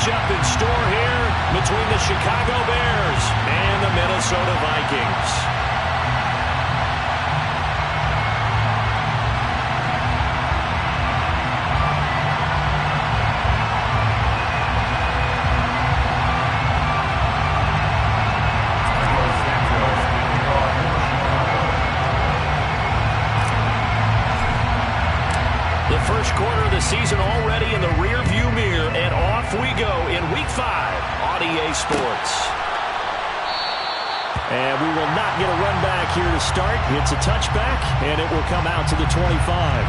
matchup in store here between the Chicago Bears and the Minnesota Vikings. First quarter of the season already in the rear-view mirror, and off we go in Week 5 on EA Sports. And we will not get a run back here to start. It's a touchback, and it will come out to the 25.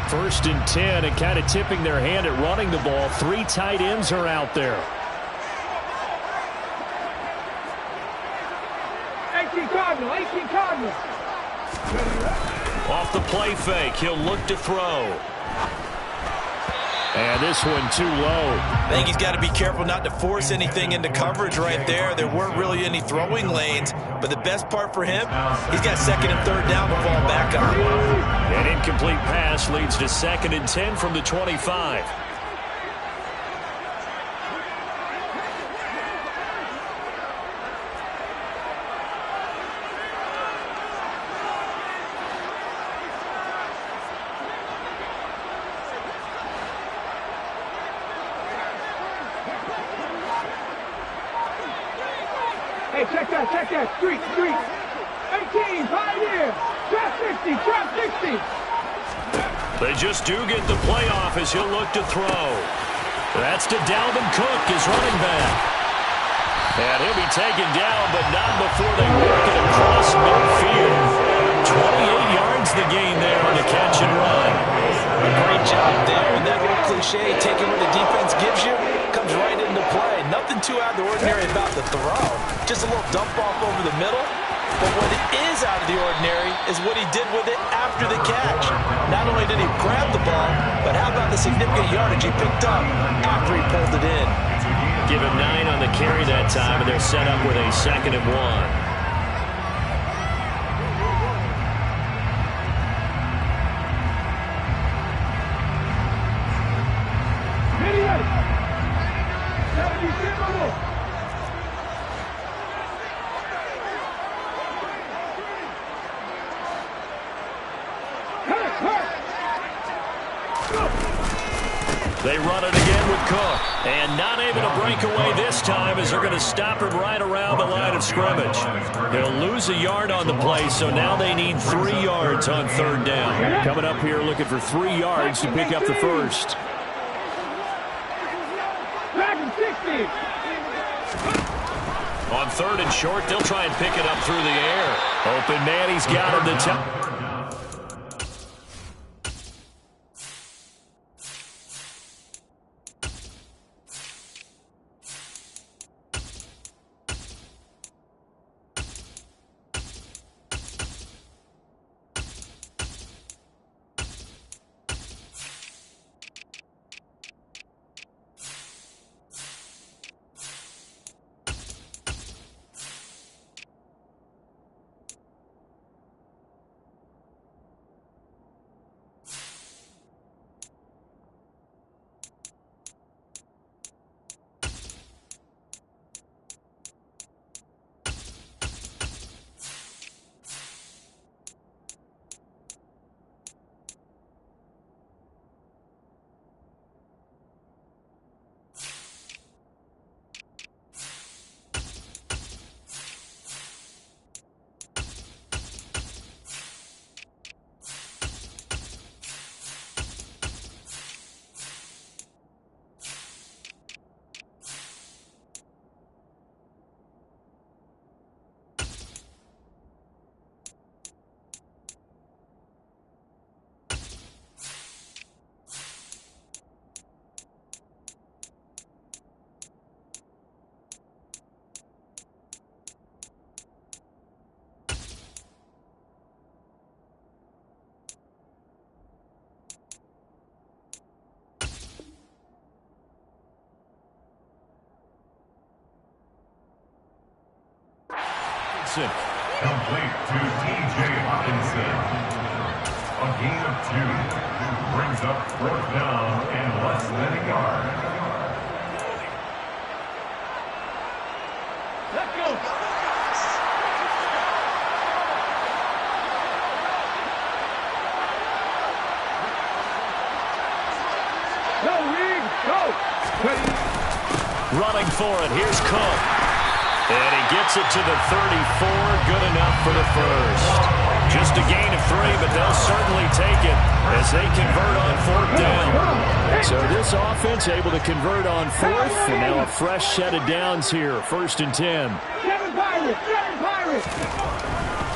First and 10, and kind of tipping their hand at running the ball. 3 tight ends are out there. Off the play fake, he'll look to throw. And this one too low. I think he's got to be careful not to force anything into coverage right there. There weren't really any throwing lanes, but the best part for him, he's got 2nd and 3rd down to fall back on. An incomplete pass leads to 2nd and 10 from the 25. Check that. Street. 18, Pioneer. Trap 60, trap 60. They just do get the playoff as he'll look to throw. That's to Dalvin Cook, his running back. And he'll be taken down, but not before they work it across midfield. 28 yards the gain there on the catch and run. A great job there, and that old cliche, taking what the defense gives you, comes right into play. Nothing too out of the ordinary about the throw. Just a little dump off over the middle. But what is out of the ordinary is what he did with it after the catch. Not only did he grab the ball, but how about the significant yardage he picked up after he pulled it in. Give him 9 on the carry that time, and they're set up with a 2nd and 1. They run it again with Cook. And not able to break away this time as they're going to stop him right around the line of scrimmage. They'll lose a yard on the play, so now they need 3 yards on 3rd down. Coming up here looking for 3 yards to pick up the first. On 3rd and short, they'll try and pick it up through the air. Open man, he's got him to top. complete to T.J. Hawkinson. A gain of 2 brings up 4th down and less than a yard. Let's go. Go, Reed, go. Running for it. Here's Cook. And he gets it to the 34. Good enough for the first. Just a gain of 3, but they'll certainly take it as they convert on 4th down. So this offense able to convert on 4th, and now a fresh set of downs here. 1st and 10. 7 Pirates, 7 Pirates.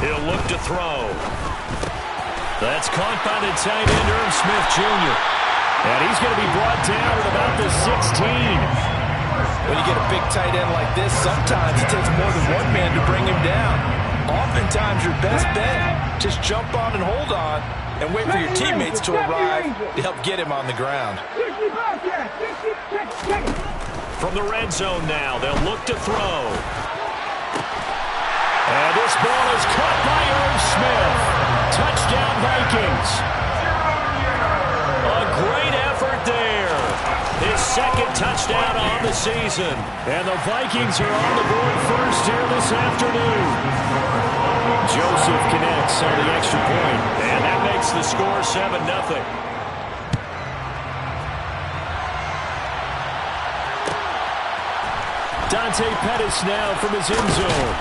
He'll look to throw. That's caught by the tight end, Irv Smith Jr. And he's going to be brought down at about the 16. When you get a big tight end like this, sometimes it takes more than one man to bring him down. Oftentimes, your best bet, just jump on and hold on and wait for your teammates to arrive to help get him on the ground. From the red zone now, they'll look to throw. And this ball is caught by Irv Smith. Touchdown, Vikings. A great effort there. His 2nd touchdown on the season. And the Vikings are on the board first here this afternoon. Joseph connects on the extra point. And that makes the score 7-0. Dante Pettis now from his end zone.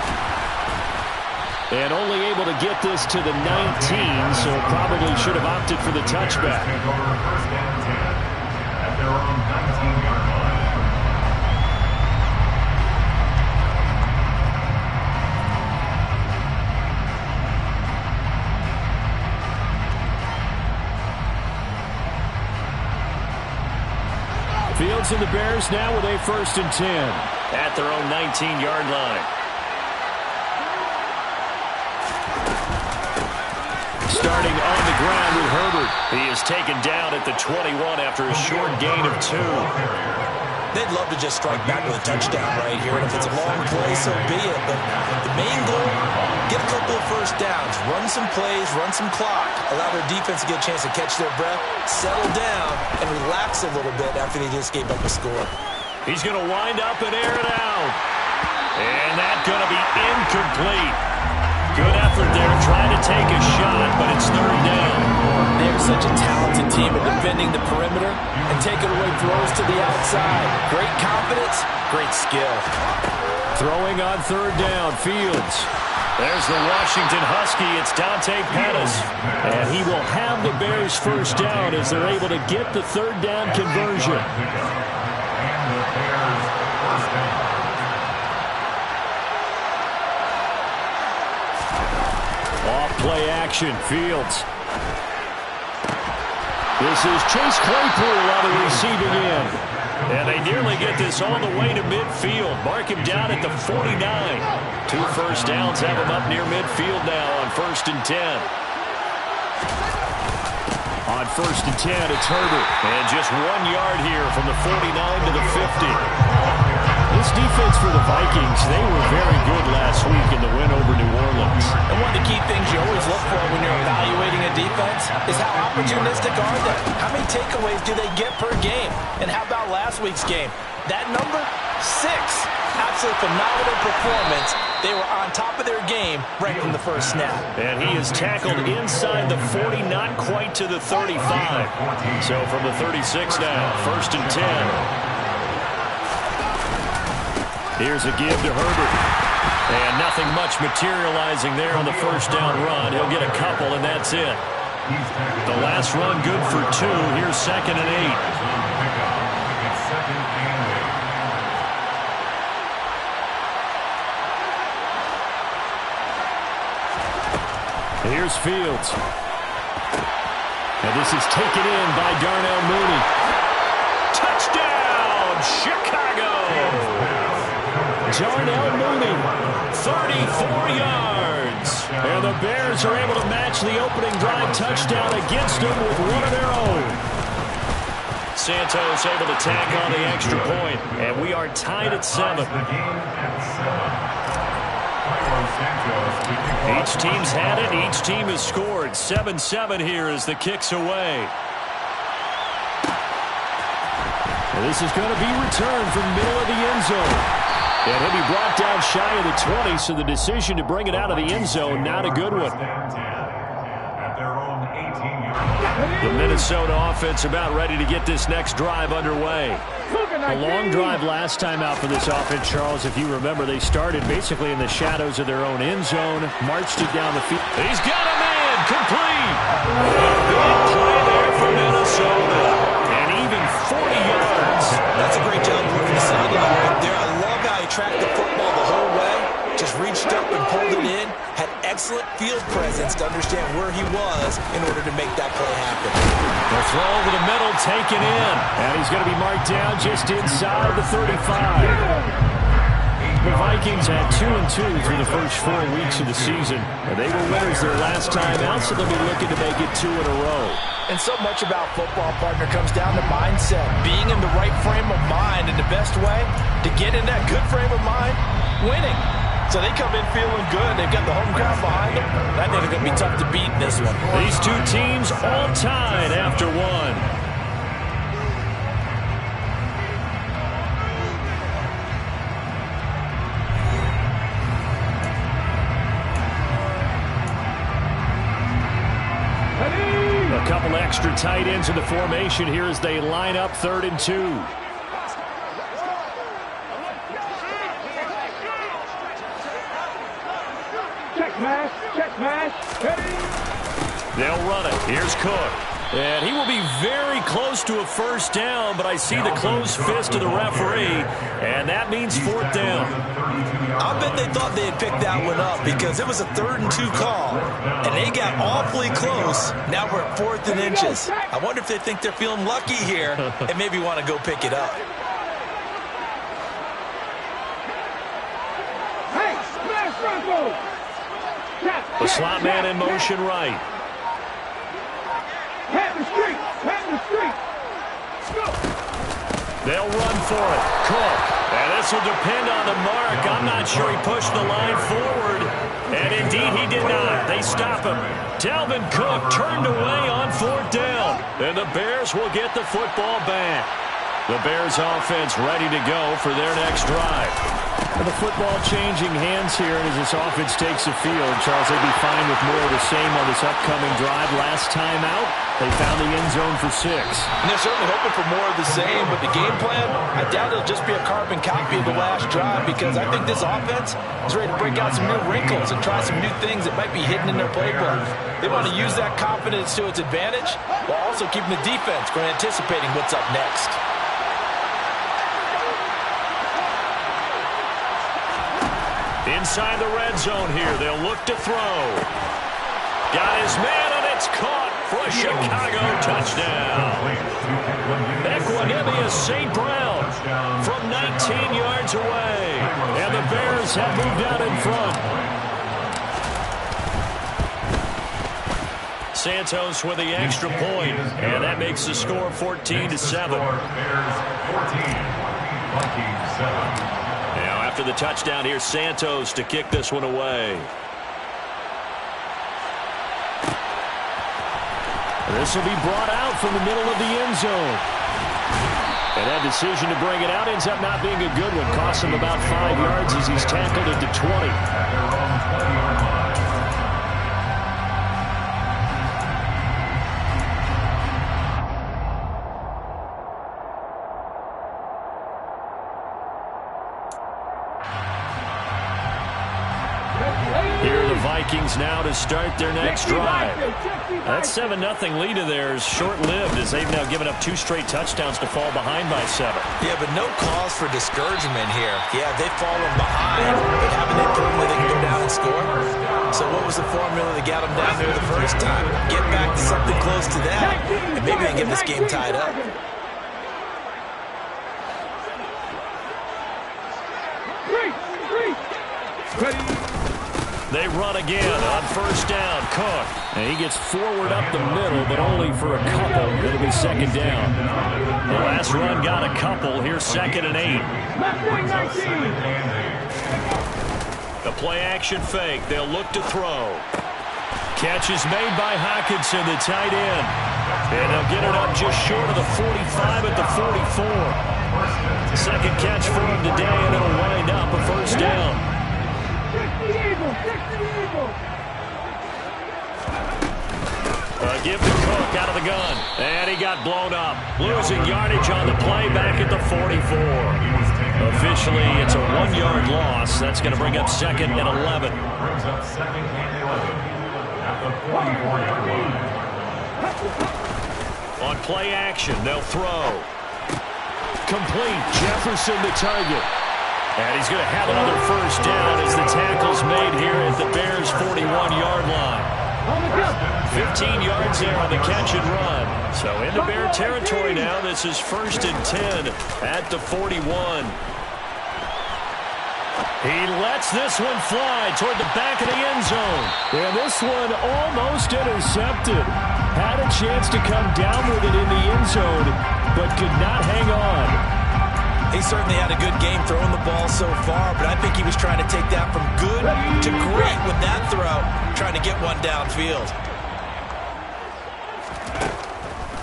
And only able to get this to the 19, so probably should have opted for the touchback. First and 10 at their own 19-yard line. Fields and the Bears now with a 1st and 10 at their own 19-yard line. Starting on the ground with Herbert. He is taken down at the 21 after a short gain of 2. They'd love to just strike back with a touchdown right here, and if it's a long play, so be it. But the main goal, get a couple of first downs, run some plays, run some clock, allow their defense to get a chance to catch their breath, settle down, and relax a little bit after they just gave up a score. He's going to wind up and air it out. And that's going to be incomplete. Good effort there, trying to take a shot, but it's 3rd down. They're such a talented team at defending the perimeter and taking away throws to the outside. Great confidence, great skill. Throwing on 3rd down, Fields. There's the Washington Husky. It's Dante Pettis. And he will have the Bears' 1st down as they're able to get the 3rd down conversion. And the Bears' 1st down. Off-play action, Fields. This is Chase Claypool on the receiving end. And they nearly get this all the way to midfield. Mark him down at the 49. 2 first downs have him up near midfield now on 1st and 10. On 1st and 10, it's Herbert. And just 1 yard here from the 49 to the 50. This defense for the Vikings, they were very good last week in the win over New Orleans. And one of the key things you always look for when you're evaluating a defense is how opportunistic are they? How many takeaways do they get per game? And how about last week's game? That number, 6. Absolute phenomenal performance. They were on top of their game right from the first snap. And he is tackled inside the 40, not quite to the 35. So from the 36 now, 1st and 10. Here's a give to Herbert. And nothing much materializing there on the 1st down run. He'll get a couple, and that's it. The last run good for 2. Here's 2nd and 8. Here's Fields. And this is taken in by Darnell Mooney. Touchdown, Chicago! Darnell Mooney, 34 yards. And the Bears are able to match the opening drive touchdown against them with one of their own. Santos able to tack on the extra point, and we are tied at 7. Each team's had it. Each team has scored. 7-7 here as the kick's away. And this is going to be returned from the middle of the end zone. And he'll be brought down shy of the 20, so the decision to bring it out of the end zone, not a good one. The Minnesota offense about ready to get this next drive underway. A long drive last time out for this offense, Charles. If you remember, they started basically in the shadows of their own end zone, marched it down the field. He's got a man, complete. Big play there for Minnesota. And even 40 yards. That's a great job moving the sideline right there. I love how he tracked the football the whole way. Just reached up and pulled it in. Had excellent field presence to understand where he was in order to make that play happen. The throw over the middle taken in. And he's going to be marked down just inside the 35. The Vikings had 2-2 through the first 4 weeks of the season. And they were winners their last time out, so they'll be looking to make it 2 in a row. And so much about football, partner, comes down to mindset. Being in the right frame of mind, and the best way to get in that good frame of mind, winning. So they come in feeling good. They've got the home crowd behind them. I think it's going to be tough to beat in this one. These two teams all tied after one. A couple extra tight ends in the formation here as they line up 3rd and 2. Check pass. They'll run it. Here's Cook. And he will be very close to a first down, but I see the closed fist of the referee, and that means 4th down. I bet they thought they had picked that one up because it was a 3rd and 2 call, and they got awfully close. Now we're at 4th and inches. I wonder if they think they're feeling lucky here and maybe want to go pick it up. Hey, smash Bronco! The slot man in motion right. Pat the street! They'll run for it. Cook. And this will depend on the mark. I'm not sure he pushed the line forward. And indeed he did not. They stop him. Dalvin Cook turned away on 4th down. And the Bears will get the football back. The Bears offense ready to go for their next drive. And the football changing hands here as this offense takes the field. Charles, they'd be fine with more of the same on this upcoming drive. Last time out, they found the end zone for 6. And they're certainly hoping for more of the same, but the game plan, I doubt it'll just be a carbon copy of the last drive because I think this offense is ready to break out some new wrinkles and try some new things that might be hidden in their playbook. They want to use that confidence to its advantage while also keeping the defense from anticipating what's up next. Inside the red zone here, they'll look to throw. Got his man, and it's caught for a Chicago touchdown. Equanimeous St. Brown from 19 yards away. And the Bears have moved out in front. Santos with the extra point, and that makes the score 14-7. Bears 14, Vikings 7. Now after the touchdown, here's Santos to kick this one away. This will be brought out from the middle of the end zone. And that decision to bring it out ends up not being a good one. Costs him about 5 yards as he's tackled at the 20. At their own 20-yard line. Here are the Vikings now to start their next drive. That 7-0 lead of theirs short-lived as they've now given up 2 straight touchdowns to fall behind by 7. Yeah, but no cause for discouragement here. Yeah, they've fallen behind, but haven't they proven that they can go down and score? So what was the formula that got them down there the first time? Get back to something close to that, and maybe they get this game tied up. They run again on first down. Cook. And he gets forward up the middle, but only for a couple. It'll be 2nd down. The last run got a couple. Here's 2nd and 8. A play-action fake. They'll look to throw. Catch is made by Hockenson, the tight end. And they'll get it up just short of the 45 at the 44. Second catch for him today, and it'll wind up a first down. Give to Cook out of the gun. And he got blown up. Losing yardage on the play back at the 44. Officially, it's a 1-yard loss. That's going to bring up second and 11. Brings up second and 11 at the 44-yard line. On play action, they'll throw. Complete. Jefferson the target. And he's going to have another first down as the tackle's made here at the Bears' 41-yard line. 15 yards there on the catch and run. So into Bear territory now. This is 1st and 10 at the 41. He lets this one fly toward the back of the end zone. And this one almost intercepted. Had a chance to come down with it in the end zone, but could not hang on. He certainly had a good game throwing the ball so far, but I think he was trying to take that from good to great with that throw, trying to get one downfield.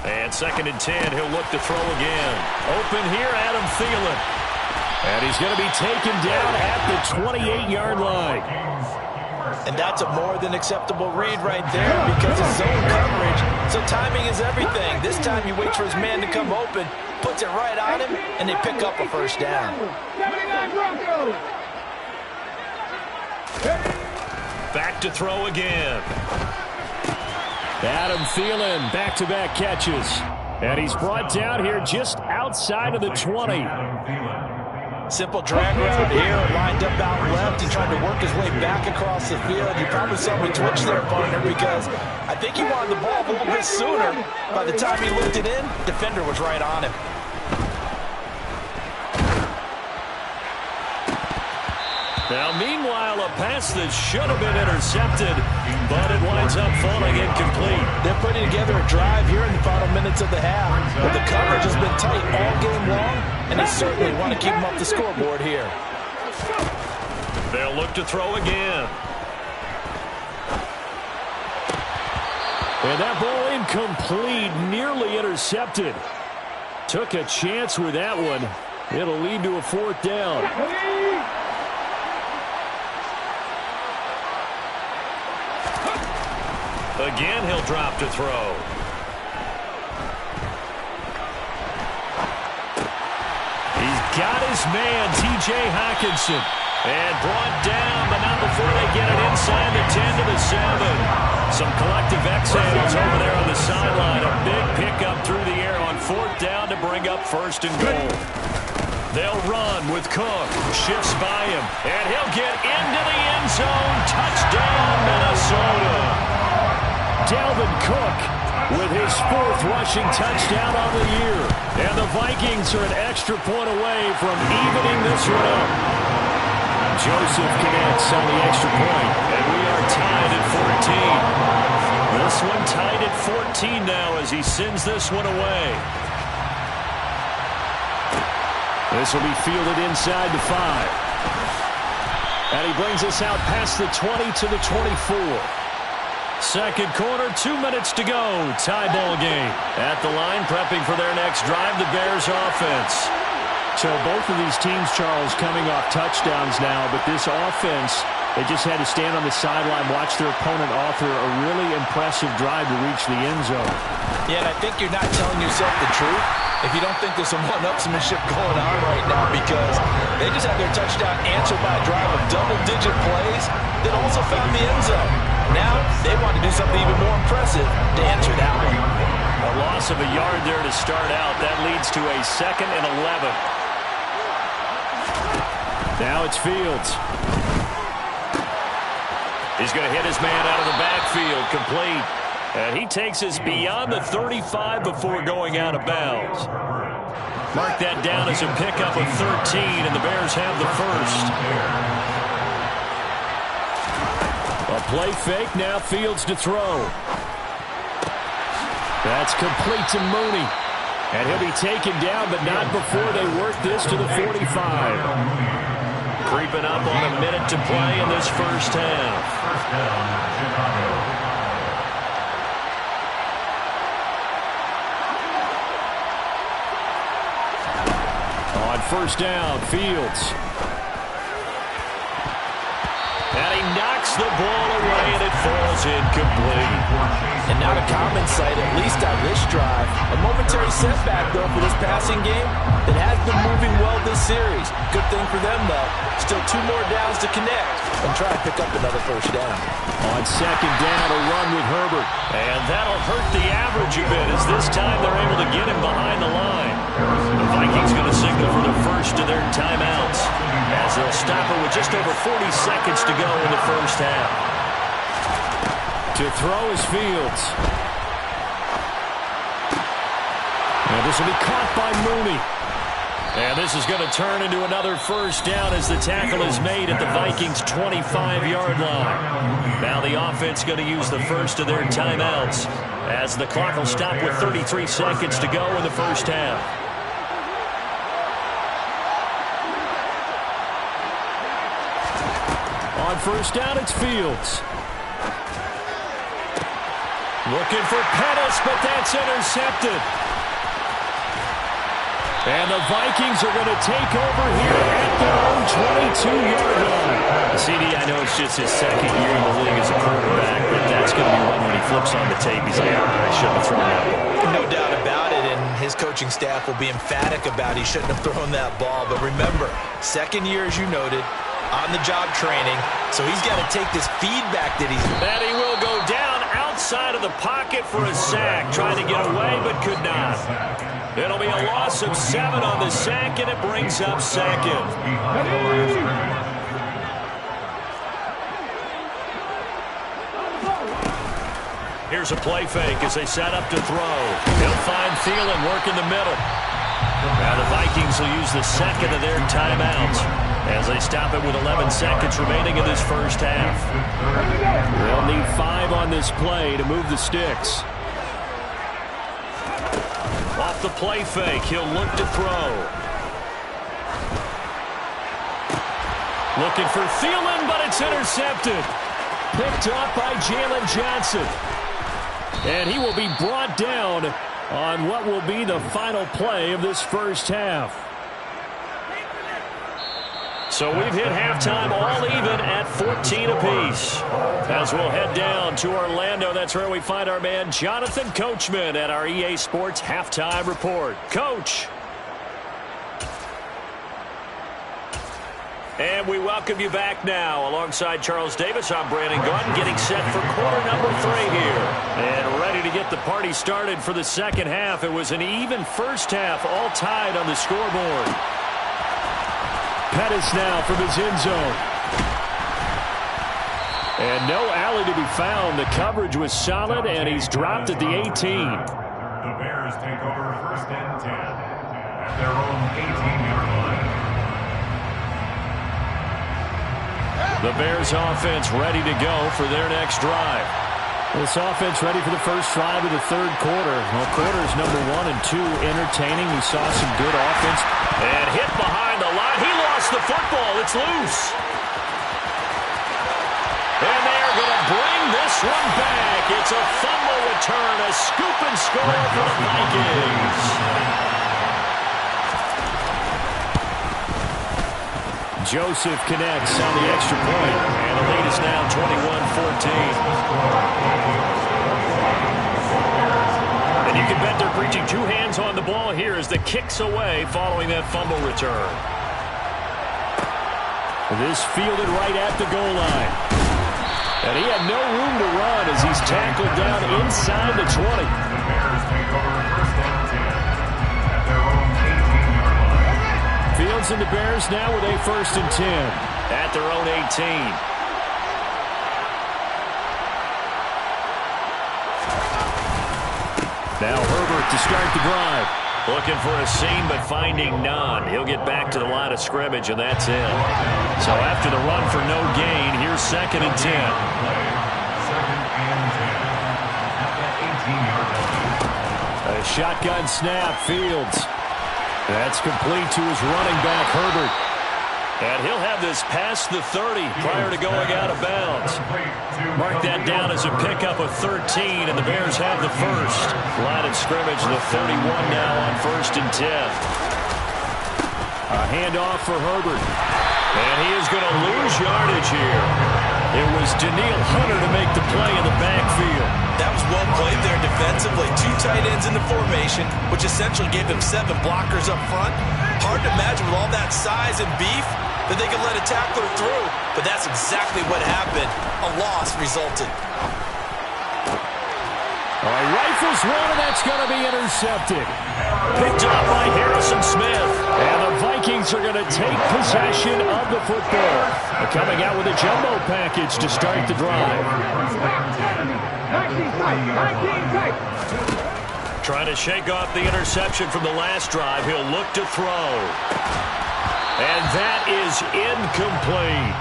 And 2nd and 10, he'll look to throw again. Open here, Adam Thielen. And he's going to be taken down at the 28-yard line. And that's a more than acceptable read right there because it's zone coverage, so timing is everything. This time he waits for his man to come open, puts it right on him, and they pick up a first down. Back to throw again. Adam Thielen, back-to-back catches. And he's brought down here just outside of the 20. Simple drag route here, lined up out left. He tried to work his way back across the field. You probably saw me twitch there, partner, because I think he wanted the ball a little bit sooner. By the time he looked it in, defender was right on him. Now, meanwhile, a pass that should have been intercepted, but it winds up falling incomplete. They're putting together a drive here in the final minutes of the half, but the coverage has been tight all game long, and they certainly want to keep them off the scoreboard here. They'll look to throw again. And that ball incomplete, nearly intercepted. Took a chance with that one. It'll lead to a 4th down. Again, he'll drop to throw. He's got his man, T.J. Hockenson. And brought down, but not before they get it inside the 10 to the 7. Some collective exhales over there on the sideline. A big pickup through the air on 4th down to bring up 1st and goal. They'll run with Cook. Shifts by him. And he'll get into the end zone. Touchdown, Minnesota. Dalvin Cook with his 4th rushing touchdown on the year. And the Vikings are an extra point away from evening this one up. Joseph connects on the extra point. And we are tied at 14. This one tied at 14 now as he sends this one away. This will be fielded inside the 5. And he brings us out past the 20 to the 24. Second quarter, 2 minutes to go. Tie ball game. At the line, prepping for their next drive, the Bears offense. So both of these teams, Charles, coming off touchdowns now, but this offense, they just had to stand on the sideline, watch their opponent author a really impressive drive to reach the end zone. Yeah, and I think you're not telling yourself the truth if you don't think there's some one-upsmanship going on right now, because they just had their touchdown answered by a drive of double-digit plays that also found the end zone. Now, they want to do something even more impressive to answer that one. A loss of a yard there to start out. That leads to a 2nd and 11. Now it's Fields. He's going to hit his man out of the backfield, complete. And he takes us beyond the 35 before going out of bounds. Mark that down as a pickup of 13, and the Bears have the first. A play fake, now Fields to throw. That's complete to Mooney. And he'll be taken down, but not before they work this to the 45. Creeping up on a minute to play in this first half. First down, Chicago. On first down, Fields. And he knocks the ball away, and it falls incomplete. And not a common sight, at least on this drive. A momentary setback, though, for this passing game that has been moving well this series. Good thing for them, though. Still 2 more downs to connect and try to pick up another first down. On second down, a run with Herbert. And that'll hurt the average a bit as this time they're able to get him behind the line. The Vikings going to signal for the first of their timeouts as they'll stop it with just over 40 seconds to go in the first half. To throw is Fields. And this will be caught by Mooney. And this is going to turn into another first down as the tackle is made at the Vikings' 25-yard line. Now the offense going to use the first of their timeouts as the clock will stop with 33 seconds to go in the first half. On first down, it's Fields. Looking for Pettis, but that's intercepted. And the Vikings are going to take over here at their own 22-yard line. CD, I know it's just his second year in the league as a quarterback, but that's going to be one when he flips on the tape. He's like, I shouldn't have thrown that ball. No doubt about it, and his coaching staff will be emphatic about he shouldn't have thrown that ball. But remember, second year, as you noted, on-the-job training, so he's got to take this feedback that he's... And he will go down outside of the pocket for a sack, trying to get away but could not. It'll be a loss of 7 on the sack, and it brings up second. Here's a play fake as they set up to throw. He'll find Thielen working the middle. Now the Vikings will use the second of their timeouts as they stop it with 11 seconds remaining in this first half. They'll need 5 on this play to move the sticks. Off the play fake, he'll look to throw. Looking for Thielen, but it's intercepted. Picked up by Jalen Johnson. And he will be brought down on what will be the final play of this first half. So we've hit halftime all even at 14 apiece. As we'll head down to Orlando, that's where we find our man Jonathan Coachman at our EA Sports Halftime Report. Coach. And we welcome you back now. Alongside Charles Davis, I'm Brandon Gaudin, getting set for quarter number 3 here. And ready to get the party started for the second half. It was an even first half, all tied on the scoreboard. Pettis now from his end zone. And no alley to be found. The coverage was solid, and he's dropped at the 18. The Bears take over first and 10 at their own 18-yard line. The Bears offense ready to go for their next drive. This offense ready for the first drive of the third quarter. Well, quarters number 1 and 2 entertaining. We saw some good offense. And hit behind the line. He lost the football. It's loose. And they are going to bring this one back. It's a fumble return. A scoop and score for the Vikings. Joseph connects on the extra point. And the lead is now 21-14. And you can bet they're preaching 2 hands on the ball here as the kick's away following that fumble return. This fielded right at the goal line. And he had no room to run as he's tackled down inside the 20. The Bears take over first and 10 at their own 18-yard line. Fields and the Bears now with a first and 10. At their own 18. Now Herbert to start the drive. Looking for a seam, but finding none. He'll get back to the line of scrimmage, and that's it. So after the run for no gain, here's second and 10. Second and 10 at the 18-yard line. A shotgun snap, Fields. That's complete to his running back, Herbert. And he'll have this past the 30 prior to going out of bounds. Mark that down as a pickup of 13, and the Bears have the first. Line of scrimmage, the 31 now on 1st and 10. A handoff for Herbert. And he is going to lose yardage here. It was Daniil Hunter to make the play in the backfield. That was well played there defensively. 2 tight ends in the formation, which essentially gave them 7 blockers up front. Hard to imagine with all that size and beef that they could let a tackler through. But that's exactly what happened. A loss resulted. Rifles one, and that's going to be intercepted. Picked up by Harrison Smith. And the Vikings are going to take possession of the football. They're coming out with a jumbo package to start the drive. 19 tight. Trying to shake off the interception from the last drive. He'll look to throw. And that is incomplete.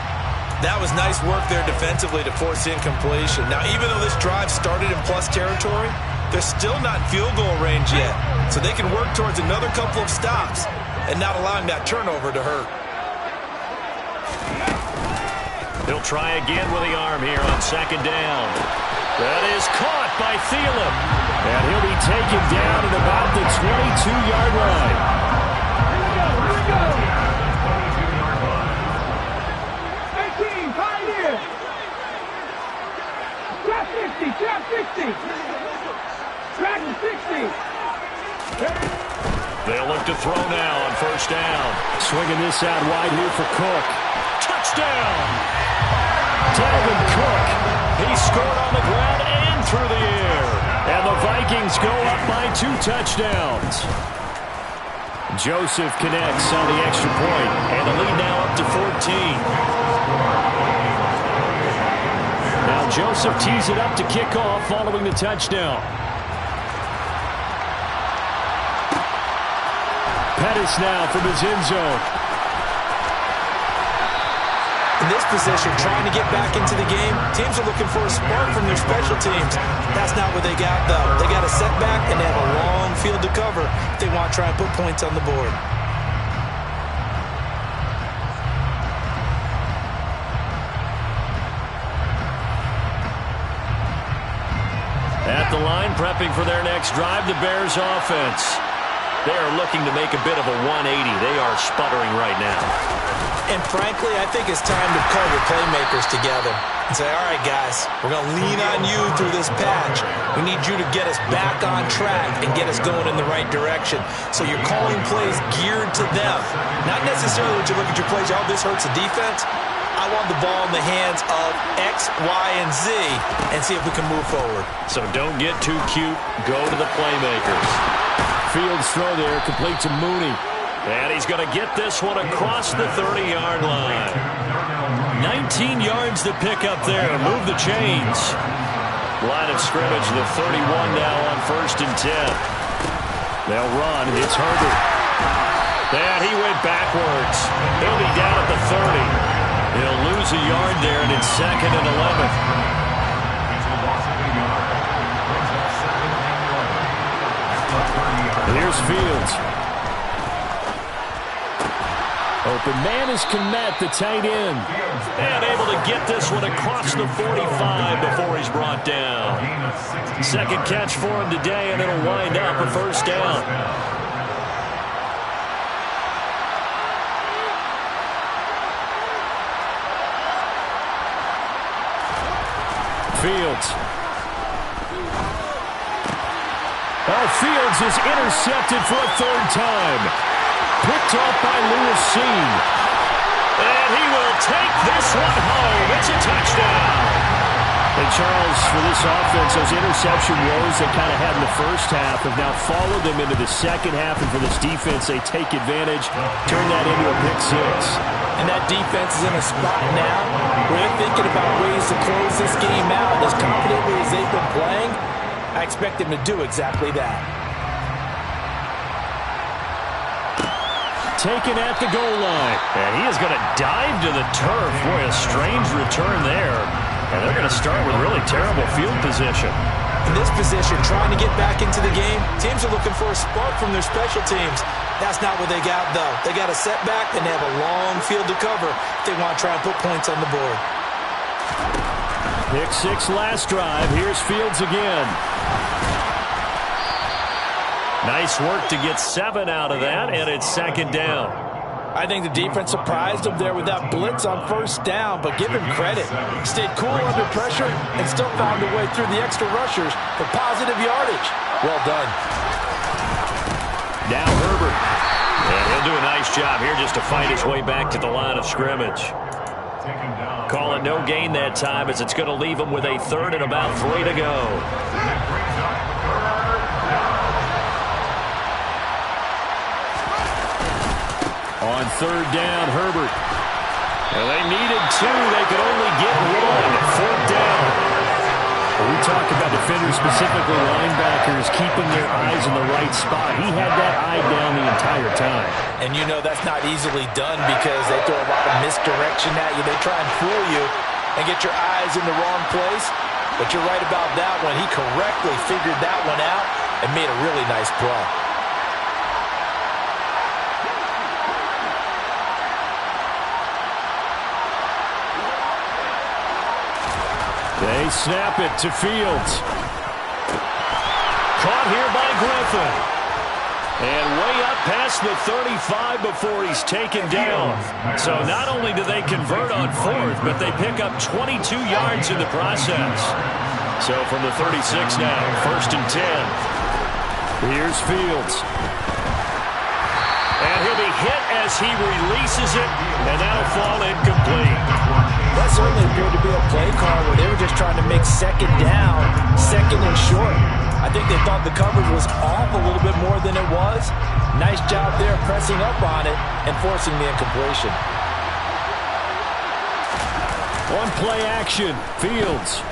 That was nice work there defensively to force incompletion. Now, even though this drive started in plus territory, they're still not in field goal range yet. So they can work towards another couple of stops and not allowing that turnover to hurt. He'll try again with the arm here on 2nd down. That is caught by Thielen. And he'll be taken down at about the 22-yard line. Here we go. 18, pioneer. Trap 60. Track 60. They'll look to throw now on 1st down. Swinging this out wide here for Cook. Touchdown! Dalvin Cook. He scored on the ground and through the air. And the Vikings go up by 2 touchdowns. Joseph connects on the extra point. And the lead now up to 14. Now Joseph tees it up to kick off following the touchdown. Pettis now from his end zone. In this position, trying to get back into the game, teams are looking for a spark from their special teams. That's not what they got, though. They got a setback, and they have a long field to cover if they want to try and put points on the board. At the line, prepping for their next drive, the Bears offense. They are looking to make a bit of a 180. They are sputtering right now. And frankly, I think it's time to call your playmakers together and say, all right, guys, we're going to lean on you through this patch. We need you to get us back on track and get us going in the right direction. So you're calling plays geared to them. Not necessarily when you look at your plays, oh, this hurts the defense. I want the ball in the hands of X, Y, and Z and see if we can move forward. So don't get too cute. Go to the playmakers. Fields throw there, complete to Mooney. And he's going to get this one across the 30-yard line. 19 yards to pick up there. Move the chains. Line of scrimmage, the 31 now on 1st and 10. They'll run. It's Herbert. And he went backwards. He'll be down at the 30. He'll lose a yard there, and it's 2nd and 11. Here's Fields. Open man is Kmet, the tight end. And able to get this one across the 45 before he's brought down. 2nd catch for him today, and it'll wind up a 1st down. Fields. Oh, Fields is intercepted for a 3rd time. Picked off by Lewis Seen. And he will take this one home. It's a touchdown. And Charles, for this offense, those interception woes they kind of had in the first half have now followed them into the second half. And for this defense, they take advantage, turn that into a pick 6. And that defense is in a spot now where they're thinking about ways to close this game out. As confidently as they've been playing, I expect them to do exactly that. Taken at the goal line. And he is going to dive to the turf. Boy, a strange return there. And they're going to start with really terrible field position. In this position, trying to get back into the game, teams are looking for a spark from their special teams. That's not what they got, though. They got a setback, and they have a long field to cover if they want to try and put points on the board. Pick 6 last drive. Here's Fields again. Nice work to get 7 out of that, and it's second down. I think the defense surprised him there with that blitz on first down, but give him credit. He stayed cool under pressure and still found a way through the extra rushers for positive yardage. Well done. Now Herbert. And he'll do a nice job here just to fight his way back to the line of scrimmage. Call it no gain that time as it's going to leave him with a 3rd and about 3 to go. On 3rd down, Herbert. And they needed 2. They could only get 1. 4th down. We talk about defenders, specifically linebackers, keeping their eyes in the right spot. He had that eye down the entire time. And you know that's not easily done because they throw a lot of misdirection at you. They try and fool you and get your eyes in the wrong place. But you're right about that one. He correctly figured that one out and made a really nice play. They snap it to Fields. Caught here by Griffin. And way up past the 35 before he's taken down. So not only do they convert on 4th, but they pick up 22 yards in the process. So from the 36 now, 1st and 10. Here's Fields. And he'll be hit as he releases it, and that'll fall incomplete. That certainly appeared to be a play call where they were just trying to make 2nd down, 2nd and short. I think they thought the coverage was off a little bit more than it was. Nice job there pressing up on it and forcing the incompletion. On play action, Fields.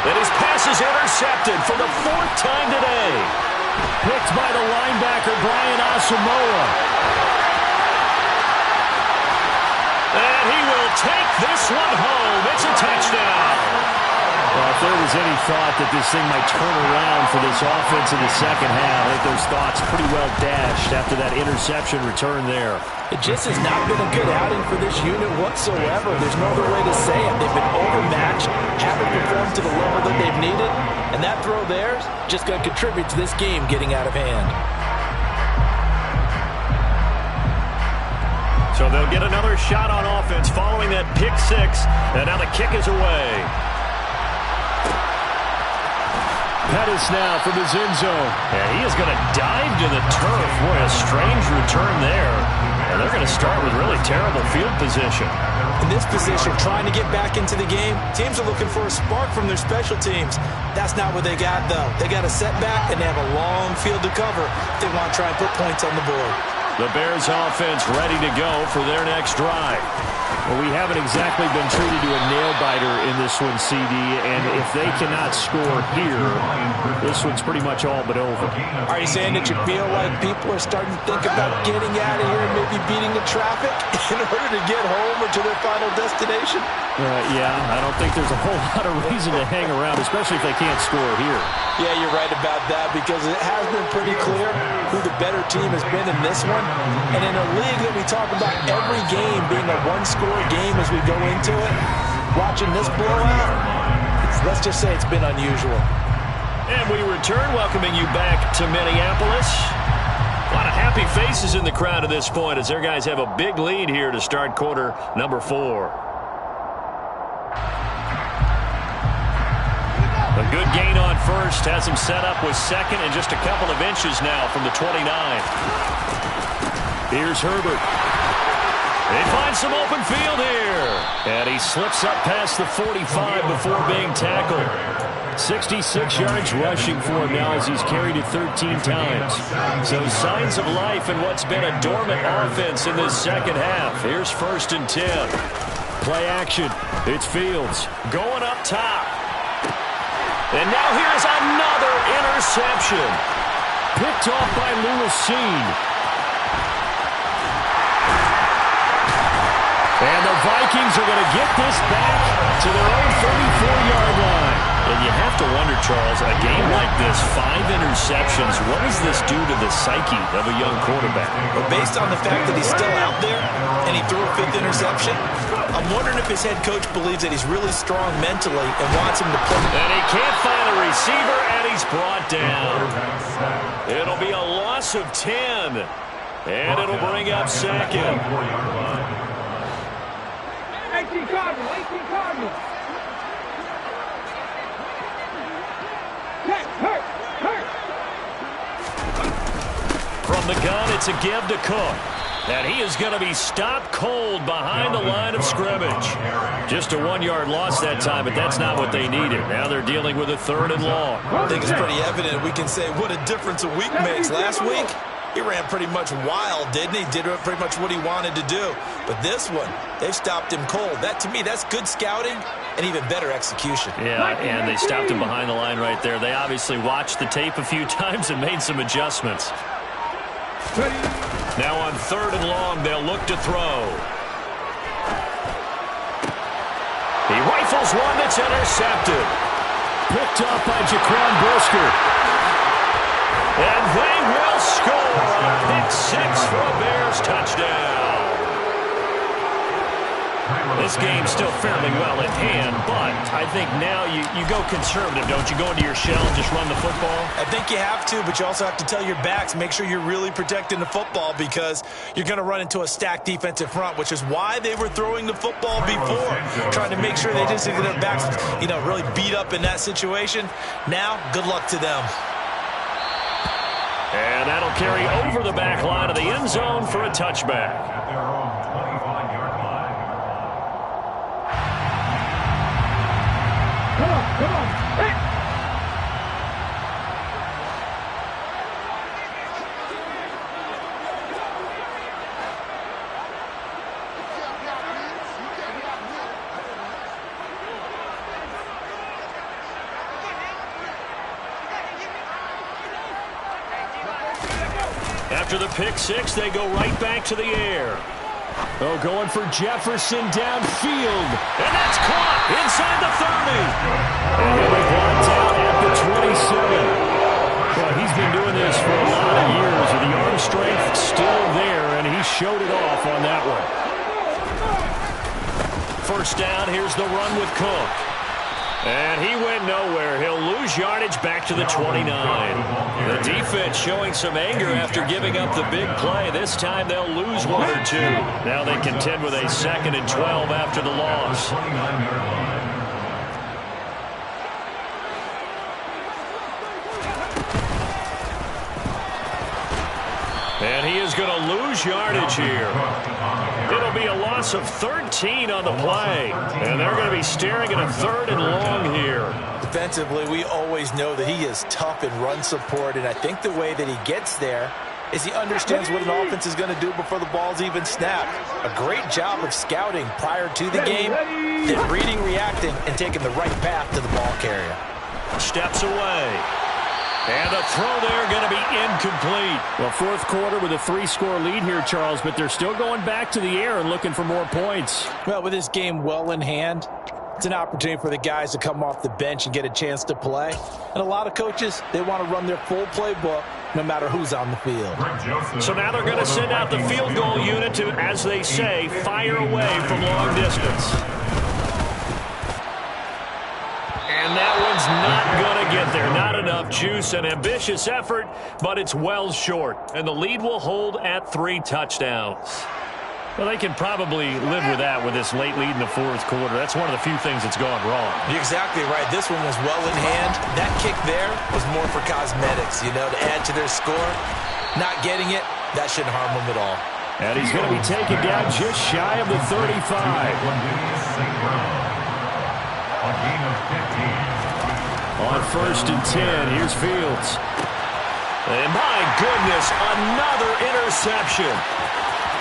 And his pass is intercepted for the 4th time today. Picked by the linebacker, Brian Asamoah. And he will take this one home. It's a touchdown. Well, if there was any thought that this thing might turn around for this offense in the second half, I think those thoughts pretty well dashed after that interception return there. It just has not been a good outing for this unit whatsoever. There's no other way to say it. They've been overmatched, haven't performed to the level that they've needed, and that throw there is just going to contribute to this game getting out of hand. So they'll get another shot on offense following that pick 6, and now the kick is away. Pettis now from his end zone. And he is going to dive to the turf. Boy, a strange return there. And they're going to start with really terrible field position. In this position, trying to get back into the game, teams are looking for a spark from their special teams. That's not what they got, though. They got a setback, and they have a long field to cover if they want to try and put points on the board. The Bears offense ready to go for their next drive. Well, we haven't exactly been treated to a nail-biter in this one, CD, and if they cannot score here, this one's pretty much all but over. Are you saying that you feel like people are starting to think about getting out of here and maybe beating the traffic in order to get home or to their final destination? Yeah, I don't think there's a whole lot of reason to hang around, especially if they can't score here. Yeah, you're right about that because it has been pretty clear who the better team has been in this one. And in a league that we talk about every game being a one-score game as we go into it, watching this blowout, let's just say it's been unusual. And we return, welcoming you back to Minneapolis. A lot of happy faces in the crowd at this point as their guys have a big lead here to start quarter number 4. A good gain on first, has him set up with 2nd and just a couple of inches now from the 29. Here's Herbert. They find some open field here. And he slips up past the 45 before being tackled. 66 yards rushing for him now as he's carried it 13 times. So signs of life in what's been a dormant offense in this second half. Here's 1st and 10. Play action. It's Fields. Going up top. And now here's another interception. Picked off by Lewis Seen. And the Vikings are going to get this back to their own 34-yard line. Charles, a game like this, 5 interceptions, what does this do to the psyche of a young quarterback? Well, based on the fact that he's still out there and he threw a 5th interception, I'm wondering if his head coach believes that he's really strong mentally and wants him to play. And he can't find a receiver, and he's brought down. It'll be a loss of 10, and it'll bring up second. 18 Cardinals, 18 Cardinals. Hurt. From the gun, it's a give to Cook. And he is going to be stopped cold behind the line of scrimmage. Just a 1-yard loss that time, but that's not what they needed. Now they're dealing with a 3rd and long. I think it's pretty evident. We can say what a difference a week makes. Last week, he ran pretty much wild, didn't he? Did pretty much what he wanted to do. But this one, they've stopped him cold. That, to me, that's good scouting and even better execution. Yeah, and they stopped him behind the line right there. They obviously watched the tape a few times and made some adjustments. Now on 3rd and long, they'll look to throw. He rifles one that's intercepted. Picked up by Jaquan Brisker. And they will score a pick-6 for a Bears touchdown. This game's still fairly well in hand, but I think now you go conservative, don't you? Go into your shell and just run the football? I think you have to, but you also have to tell your backs, make sure you're really protecting the football because you're going to run into a stacked defensive front, which is why they were throwing the football before, trying to make sure they just get their backs, really beat up in that situation. Now, good luck to them. And that'll carry over the back line of the end zone for a touchback. Come on. Hey. After the pick-6, they go right back to the air. Oh, going for Jefferson downfield. And that's caught inside the 30. And he'll be brought down at the 27. Well, he's been doing this for a lot of years. The arm strength still there, and he showed it off on that one. First down, here's the run with Cook. And he went nowhere. He'll lose yardage back to the 29. The defense showing some anger after giving up the big play. This time they'll lose 1 or 2. Now they contend with a 2nd and 12 after the loss. And he is going to lose yardage here. It'll be a loss of 13 on the play. And they're going to be staring at a 3rd and long here. Defensively, we always know that he is tough in run support, and I think the way that he gets there is he understands what an offense is going to do before the ball's even snapped. A great job of scouting prior to the game, then reading, reacting, and taking the right path to the ball carrier. Steps away. And the throw there going to be incomplete. Well, 4th quarter with a 3-score lead here, Charles, but they're still going back to the air and looking for more points. Well, with this game well in hand, it's an opportunity for the guys to come off the bench and get a chance to play. And a lot of coaches, they want to run their full playbook no matter who's on the field. So now they're going to send out the field goal unit to, as they say, fire away from long distance. And that one's not going to get there. Not enough juice. An ambitious effort, but it's well short. And the lead will hold at 3 touchdowns. Well, they can probably live with that with this late lead in the 4th quarter. That's one of the few things that's gone wrong. You're exactly right. This one was well in hand. That kick there was more for cosmetics, to add to their score. Not getting it, that shouldn't harm them at all. And he's going to be taken down just shy of the 35. On 1st and 10, here's Fields. And my goodness, another interception.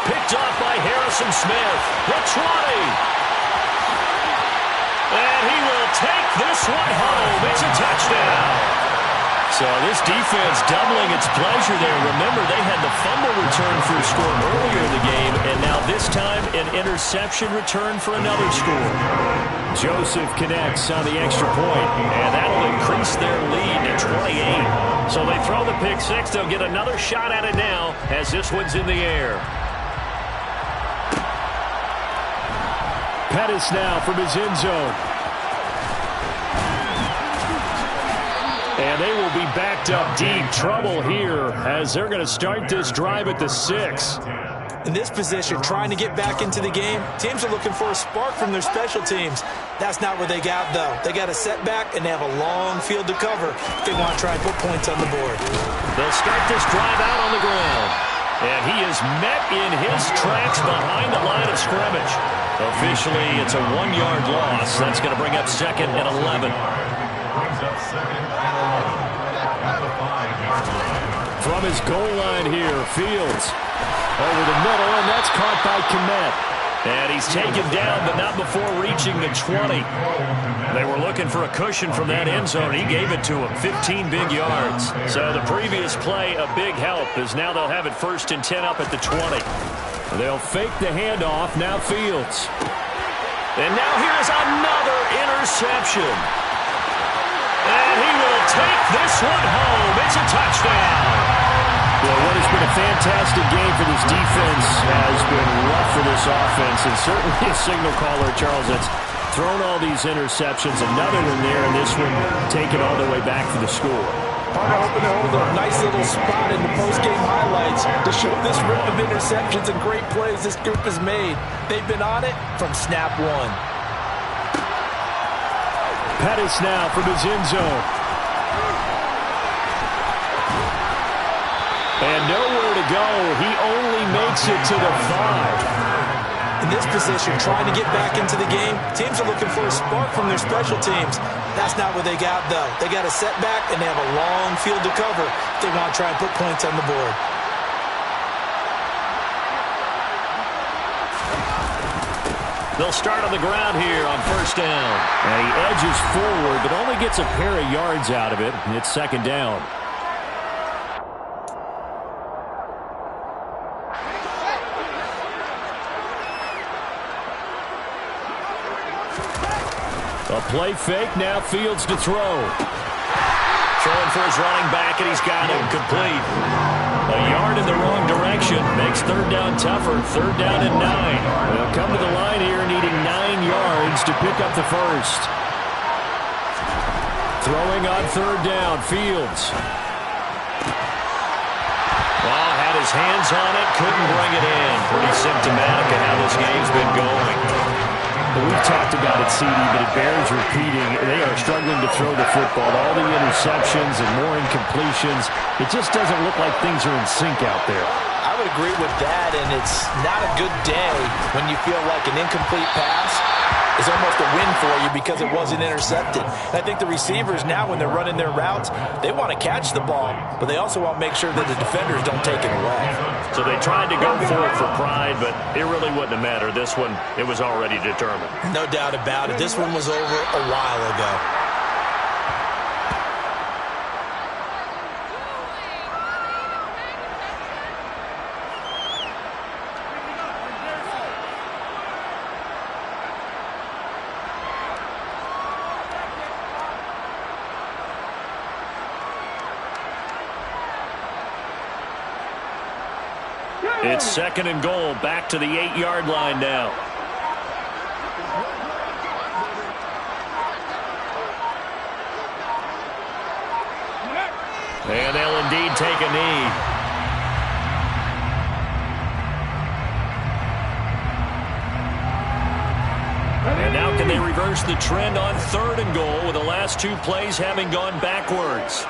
Picked off by Harrison Smith. The 20. And he will take this one home. It's a touchdown. So this defense doubling its pleasure there. Remember, they had the fumble return for a score earlier in the game, and now this time an interception return for another score. Joseph connects on the extra point, and that'll increase their lead to 28. So they throw the pick six. They'll get another shot at it now as this one's in the air. Pettis now from his end zone. And they will be backed up deep. Trouble here as they're going to start this drive at the 6. In this position, trying to get back into the game, teams are looking for a spark from their special teams. That's not what they got, though. They got a setback, and they have a long field to cover if they want to try and put points on the board. They'll start this drive out on the ground. And he is met in his tracks behind the line of scrimmage. Officially, it's a 1-yard loss. That's going to bring up 2nd and 11. Brings up 2nd and 11 at the 5-yard line. From his goal line here, Fields over the middle, and that's caught by Kmet. And he's taken down, but not before reaching the 20. They were looking for a cushion from that end zone. He gave it to him, 15 big yards. So the previous play, a big help, as now they'll have it 1st and 10 up at the 20. They'll fake the handoff, now Fields. And now here's another interception. And he will take this one home. It's a touchdown. Well, what has been a fantastic game for this defense has been rough for this offense, and certainly a signal caller, Charles, that's thrown all these interceptions. Another one there, and this one taken all the way back for the score. Partner hoping to hold a nice little spot in the post-game highlights to show this rip of interceptions and great plays this group has made. They've been on it from snap one. Pettis now from his end zone. And nowhere to go. He only makes it to the 5. In this position, trying to get back into the game, teams are looking for a spark from their special teams. That's not what they got, though. They got a setback, and they have a long field to cover if they want to try and put points on the board. They'll start on the ground here on 1st down. And he edges forward, but only gets a pair of yards out of it. And it's 2nd down. A play fake, now Fields to throw. Throwing for his running back, and he's got him complete. A yard in the wrong direction makes 3rd down tougher. 3rd down and 9. They'll come to the line here needing 9 yards to pick up the 1st. Throwing on 3rd down, Fields. Well, had his hands on it, couldn't bring it in. Pretty symptomatic of how this game's been going. We've talked about it, CD, but it bears repeating. They are struggling to throw the football. All the interceptions and more incompletions. It just doesn't look like things are in sync out there. I would agree with that, and it's not a good day when you feel like an incomplete pass is almost a win for you because it wasn't intercepted. And I think the receivers now, when they're running their routes, they want to catch the ball, but they also want to make sure that the defenders don't take it away. So they tried to go for it for pride, but it really wouldn't have mattered. This one, it was already determined. No doubt about it. This one was over a while ago. It's 2nd and goal, back to the 8-yard line now. And they'll indeed take a knee. And now can they reverse the trend on 3rd and goal with the last 2 plays having gone backwards?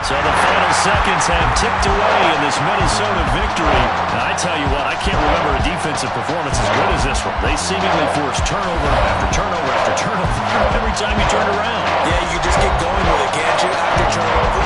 So the final seconds have ticked away in this Minnesota victory. Now, I tell you what, I can't remember a defensive performance as good as this one. They seemingly forced turnover after turnover after turnover every time you turn around. Yeah, you just get going with it, can't you? After turnover.